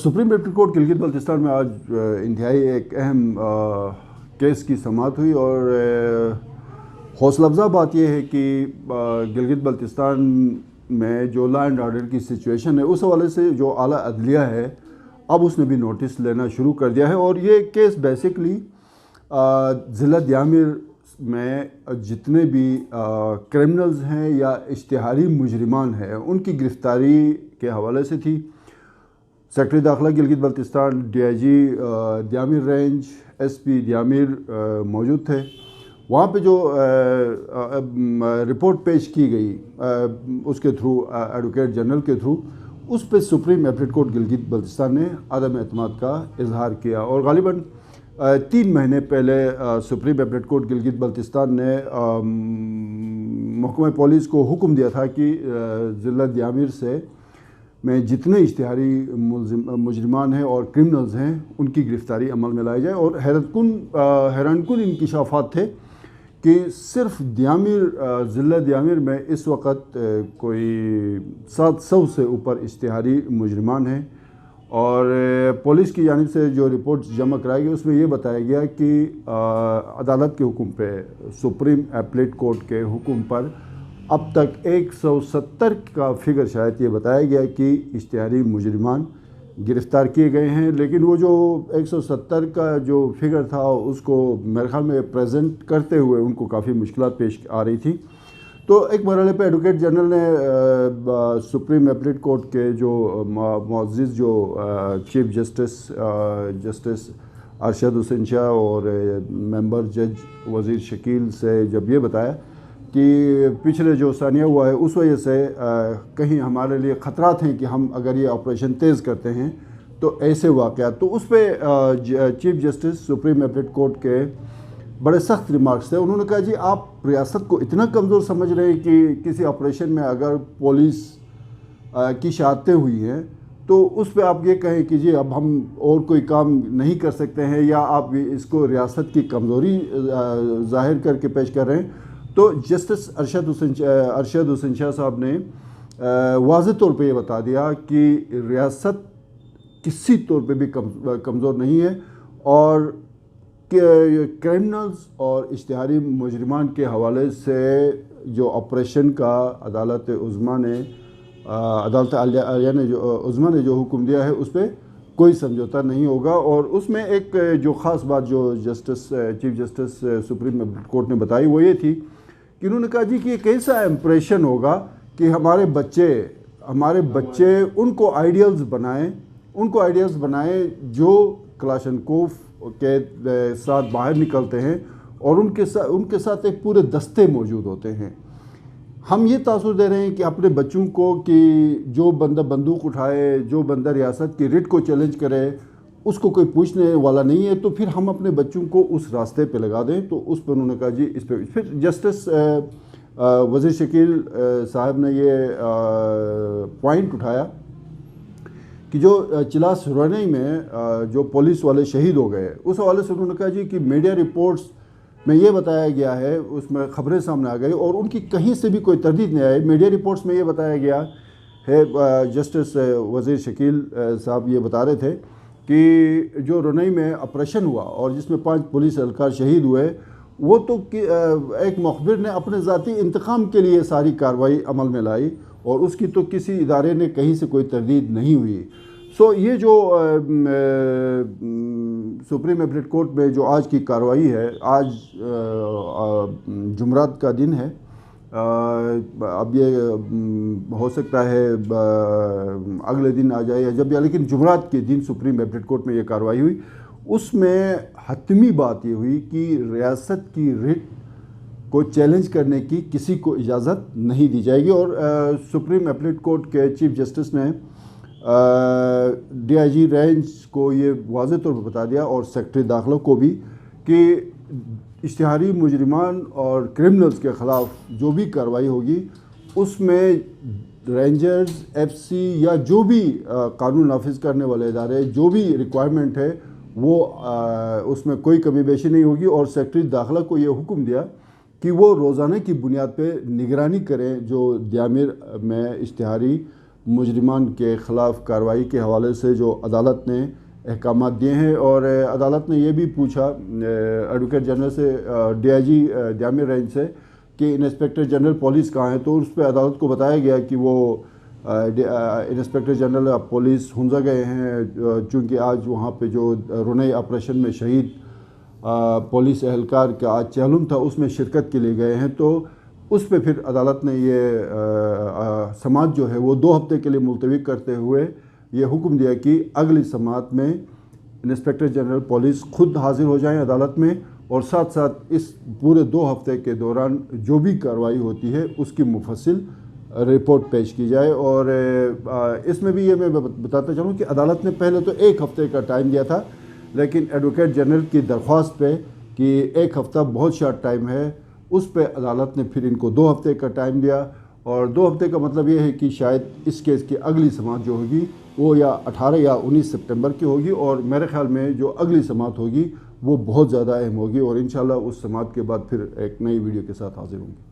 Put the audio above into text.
Supreme deputy court Gilgit Baltistan में आज इंतहाई एक अहम केस की समाअत हुई और हौसला अफजा बात यह है कि गिलगित बल्तिस्तान में जो लॉ एंड ऑर्डर की सिचुएशन है उस हवाले से जो आला अदलिया है अब उसने भी नोटिस लेना शुरू कर दिया है। और ये केस बेसिकली ज़िला दियामिर में जितने भी क्रिमिनल्स हैं या इश्तिहारी मुजरिमान हैं उनकी गिरफ्तारी के हवाले से थी। सेक्रेटरी दाखिला Gilgit Baltistan, DIG Diamer range, SP Diamer मौजूद थे। वहाँ पे जो रिपोर्ट पेश की गई उसके थ्रू एडवोकेट जनरल के थ्रू उस पर supreme appellate court Gilgit Baltistan ने अदम एतमाद का इजहार किया और गालिबन 3 महीने पहले supreme appellate court Gilgit Baltistan ने महकमा पुलिस को हुक्म दिया था कि ज़िला दियामिर से में जितने इश्तिहारी मुजरिमान हैं और क्रिमिनल्स हैं उनकी गिरफ्तारी अमल में लाई जाए। और हैरानकुन इंकिशाफात थे कि सिर्फ ज़िला दियामिर में इस वक्त कोई 700 से ऊपर इश्तिहारी मुजरिमान हैं। और पुलिस की जानिब से जो रिपोर्ट जमा कराई गई उसमें ये बताया गया कि अदालत के हुक्म पे, सुप्रीम एपीलेट कोर्ट के हुक्म पर अब तक 170 का फिगर शायद ये बताया गया कि इश्तिहारी मुजरिमान गिरफ़्तार किए गए हैं। लेकिन वो जो 170 का जो फिगर था उसको मेरे ख्याल में प्रेजेंट करते हुए उनको काफ़ी मुश्किलात पेश आ रही थी। तो एक मरहले पे एडवोकेट जनरल ने सुप्रीम एपीलेट कोर्ट के जो मुअज़्ज़िज़ जो चीफ जस्टिस अरशद हुसैन शाह और मेंबर जज वज़ीर शकील से जब ये बताया कि पिछले जो सानिया हुआ है उस वजह से कहीं हमारे लिए ख़तरात हैं कि हम अगर ये ऑपरेशन तेज़ करते हैं तो ऐसे वाक़यात, तो उस पर chief justice supreme appellate court के बड़े सख्त रिमार्क्स थे। उन्होंने कहा जी आप रियासत को इतना कमज़ोर समझ रहे हैं कि किसी ऑपरेशन में अगर पुलिस की शहादतें हुई हैं तो उस पर आप ये कहें कि जी अब हम और कोई काम नहीं कर सकते हैं, या आप इसको रियासत की कमज़ोरी ज़ाहिर करके पेश कर रहे हैं। तो जस्टिस अरशद हुसैन शाह साहब ने वाज़ेह तौर पे ये बता दिया कि रियासत किसी तौर पे भी कमज़ोर नहीं है और क्रिमिनल्स और इश्तिहारी मुजरिमान के हवाले से जो ऑपरेशन का अदालत उज़्मा ने जो हुक्म दिया है उस पर कोई समझौता नहीं होगा। और उसमें एक जो ख़ास बात जो चीफ जस्टिस सुप्रीम कोर्ट ने बताई वो ये थी कि उन्होंने कहा जी कि ये कैसा इम्प्रेशन होगा कि हमारे बच्चे उनको आइडियल्स बनाएं जो क्लाशनकोफ के साथ बाहर निकलते हैं और उनके साथ एक पूरे दस्ते मौजूद होते हैं। हम ये तासुर दे रहे हैं कि अपने बच्चों को कि जो बंदा बंदूक उठाए, जो बंदा रियासत की रिट को चैलेंज करे उसको कोई पूछने वाला नहीं है, तो फिर हम अपने बच्चों को उस रास्ते पे लगा दें। तो उस पर उन्होंने कहा जी इस पर फिर जस्टिस वज़ीर शकील साहब ने ये पॉइंट उठाया कि जो चिलास रोनई में जो पुलिस वाले शहीद हो गए उस हवाले से उन्होंने कहा जी कि मीडिया रिपोर्ट्स में ये बताया गया है, उसमें ख़बरें सामने आ गई और उनकी कहीं से भी कोई तरदीद नहीं आई। मीडिया रिपोर्ट्स में ये बताया गया है, जस्टिस वज़ीर शकील साहब ये बता रहे थे कि जो रोनई में ऑपरेशन हुआ और जिसमें 5 पुलिस एहलकार शहीद हुए वो तो एक मुखबिर ने अपने ज़ाती इंतकाम के लिए सारी कार्रवाई अमल में लाई और उसकी तो किसी इदारे ने कहीं से कोई तरदीद नहीं हुई। सो ये जो सुप्रीम एपीलेट कोर्ट में जो आज की कार्रवाई है, आज जुमरात का दिन है, अब ये हो सकता है अगले दिन आ जाए या जब भी, लेकिन जुमरात के दिन सुप्रीम एपीलेट कोर्ट में ये कार्रवाई हुई। उसमें हतमी बात ये हुई कि रियासत की रिट को चैलेंज करने की किसी को इजाज़त नहीं दी जाएगी। और सुप्रीम एपीलेट कोर्ट के चीफ जस्टिस ने डीआईजी रेंज को ये वाज़ेह तौर पर बता दिया और सेक्रेटरी दाखिला को भी कि इश्तिहारी मुजरिमान और क्रिमिनल्स के ख़िलाफ़ जो भी कार्रवाई होगी उसमें रेंजर्स, एफसी या जो भी कानून नाफिज करने वाले इदारे जो भी रिक्वायरमेंट है वो उसमें कोई कमी बेशी नहीं होगी। और सेक्रेटरी दाखिला को ये हुक्म दिया कि वो रोज़ाना की बुनियाद पे निगरानी करें जो दियामिर में इश्तिहारी मुजरिमान के ख़िलाफ़ कार्रवाई के हवाले से जो अदालत ने अहकाम दिए हैं। और अदालत ने ये भी पूछा एडवोकेट जनरल से, DIG द्यामिर रेंज से, कि इंस्पेक्टर जनरल पुलिस कहाँ है। तो उस पर अदालत को बताया गया कि वो इंस्पेक्टर जनरल पुलिस हुंजा गए हैं, चूँकि आज वहाँ पे जो रुनई ऑपरेशन में शहीद पुलिस एहलकार का आज चहलुम था उसमें शिरकत के लिए गए हैं। तो उस पर फिर अदालत ने ये समाअत जो है वो 2 हफ्ते के लिए मुलतवी करते हुए ये हुक्म दिया कि अगली समाअत में इंस्पेक्टर जनरल पुलिस खुद हाजिर हो जाएं अदालत में, और साथ साथ इस पूरे 2 हफ्ते के दौरान जो भी कार्रवाई होती है उसकी मुफस्सिल रिपोर्ट पेश की जाए। और इसमें भी ये मैं बताता चलूँ कि अदालत ने पहले तो 1 हफ्ते का टाइम दिया था, लेकिन एडवोकेट जनरल की दरख्वास्त पे कि 1 हफ्ता बहुत शॉर्ट टाइम है, उस पे अदालत ने फिर इनको 2 हफ्ते का टाइम दिया। और 2 हफ्ते का मतलब ये है कि शायद इस केस की अगली समाअत जो होगी वो या 18 या 19 सितंबर की होगी, और मेरे ख्याल में जो अगली समाअत होगी वो बहुत ज़्यादा अहम होगी, और इंशाल्लाह उस समाअत के बाद फिर एक नई वीडियो के साथ हाजिर होंगे।